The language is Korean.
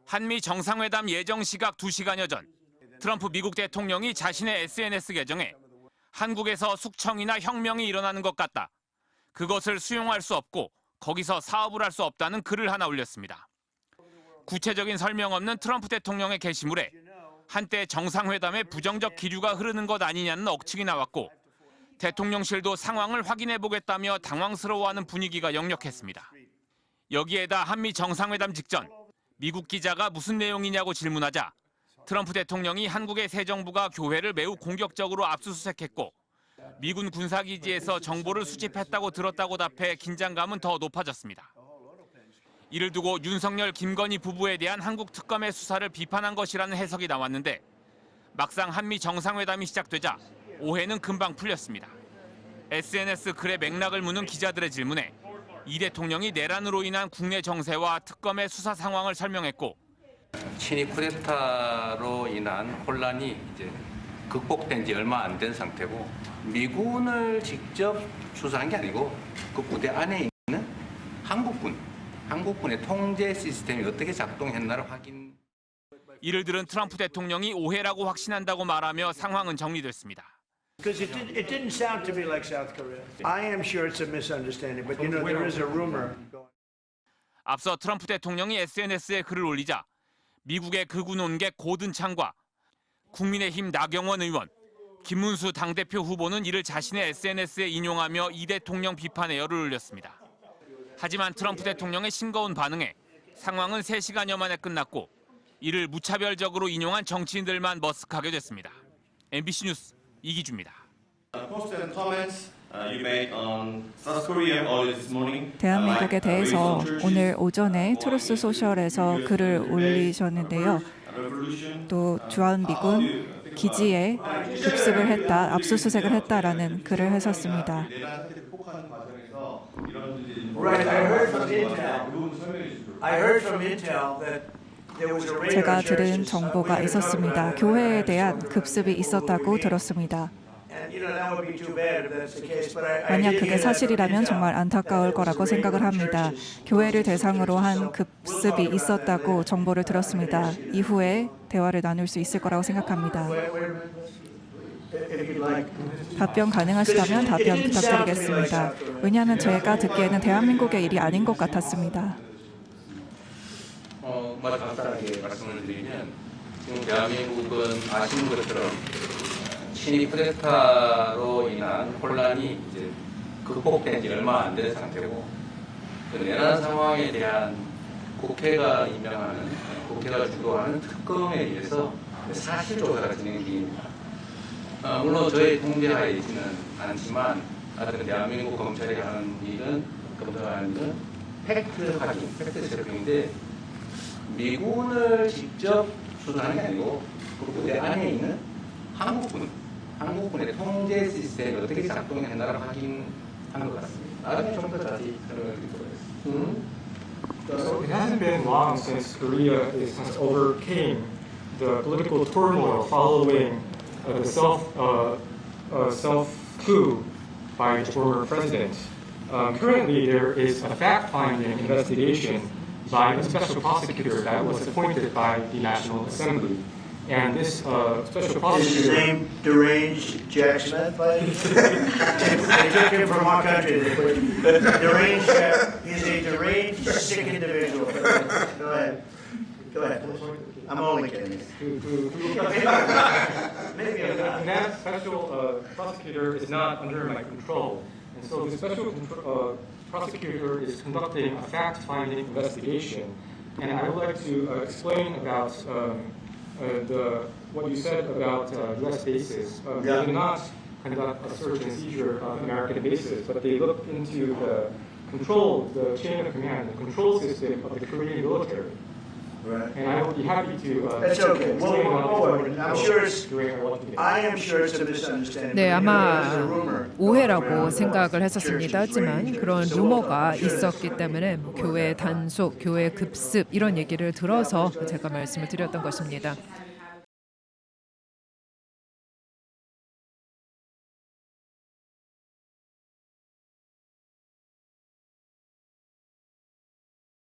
한미 정상회담 예정 시각 2시간여 전 트럼프 미국 대통령이 자신의 SNS 계정에 한국에서 숙청이나 혁명이 일어나는 것 같다. 그것을 수용할 수 없고 거기서 사업을 할 수 없다는 글을 하나 올렸습니다. 구체적인 설명 없는 트럼프 대통령의 게시물에 한때 정상회담에 부정적 기류가 흐르는 것 아니냐는 억측이 나왔고 대통령실도 상황을 확인해보겠다며 당황스러워하는 분위기가 역력했습니다. 여기에다 한미 정상회담 직전 미국 기자가 무슨 내용이냐고 질문하자 트럼프 대통령이 한국의 새 정부가 교회를 매우 공격적으로 압수수색했고 미군 군사기지에서 정보를 수집했다고 들었다고 답해 긴장감은 더 높아졌습니다. 이를 두고 윤석열, 김건희 부부에 대한 한국 특검의 수사를 비판한 것이라는 해석이 나왔는데 막상 한미 정상회담이 시작되자 오해는 금방 풀렸습니다. SNS 글의 맥락을 묻는 기자들의 질문에 이 대통령이 내란으로 인한 국내 정세와 특검의 수사 상황을 설명했고 친위 쿠데타로 인한 혼란이 이제 극복된 지 얼마 안 된 상태고 미군을 직접 수사한 게 아니고 그 부대 안에 있는 한국군의 통제 시스템이 어떻게 작동했나를 확인. 이를 들은 트럼프 대통령이 오해라고 확신한다고 말하며 상황은 정리됐습니다. Because it didn't sound to me like South Korea. I am sure it's a misunderstanding, but you know there is a rumor. 앞서 트럼프 대통령이 SNS에 글을 올리자 미국의 극우 논객 고든창과 국민의힘 나경원 의원, 김문수 당대표 후보는 이를 자신의 SNS에 인용하며 이 대통령 비판에 열을 올렸습니다. 하지만 트럼프 대통령의 싱거운 반응에 상황은 3시간여 만에 끝났고 이를 무차별적으로 인용한 정치인들만 머쓱하게 됐습니다. MBC 뉴스 이기주입니다. 대한민국에 대해서 오늘 오전에 트루스 소셜에서 글을 올리셨는데요. 또 주한미군 기지에 급습을 했다, 압수수색을 했다라는 글을 하셨습니다. 제가 들은 정보가 있었습니다. 교회에 대한 급습이 있었다고 들었습니다. 만약 그게 사실이라면 정말 안타까울 거라고 생각을 합니다. 교회를 대상으로 한 급습이 있었다고 정보를 들었습니다. 이후에 대화를 나눌 수 있을 거라고 생각합니다. 답변 가능하시다면 답변 부탁드리겠습니다. 왜냐하면 제가 듣기에는 대한민국의 일이 아닌 것 같았습니다. 간단하게 말씀을 드리면 지금 대한민국은 아시는 것처럼 친위 쿠데타로 인한 혼란이 이제 극복된 지 얼마 안 된 상태고 그 내란 상황에 대한 국회가 임명하는 국회가 주도하는 특검에 의해서 사실 조사가 진행 중입니다. 물론 저희 통제하에 있지는 않지만 하여튼 대한민국 검찰이 하는 일은 검토하는 일은 팩트 확인, 팩트 체크인데 미군을 직접 수사하는 게 아니고 그 부대 안에 있는 한국군의 통제 시스템이 어떻게 작동했나를 확인한 것 같습니다. 나중에 좀 더 자세히 설명을 드리도록 하겠습니다. So it hasn't been long since Korea has overcame the political turmoil following the self-coup by the former president. Currently, there is a fact-finding investigation by a special prosecutor that was appointed by the National Assembly. And this special prosecutor... Is his name deranged Jack Smith? They took him from our country. Deranged Jack. He's a deranged, sick individual. Go ahead. Go ahead. I'm only kidding. And that special prosecutor is not under my control. And so the special prosecutor is conducting a fact-finding investigation. And I would like to explain about what you said about U.S. bases. They do not conduct a search and seizure of American bases, but they look into the chain of command, the control system of the Korean military. Right. And I would be happy to That's okay. explain I'm sure it's. during our lunch meeting. I am sure it's a misunderstanding. 네, but, you know, 아마 there's a rumor 오해라고 around 생각을 the 했었습니다. church is 하지만 raiding. 그런 So, 루머가 I'm sure 있었기 때문에 뭐 교회 단속, 교회 급습 이런 얘기를 들어서 제가 말씀을 드렸던 것입니다.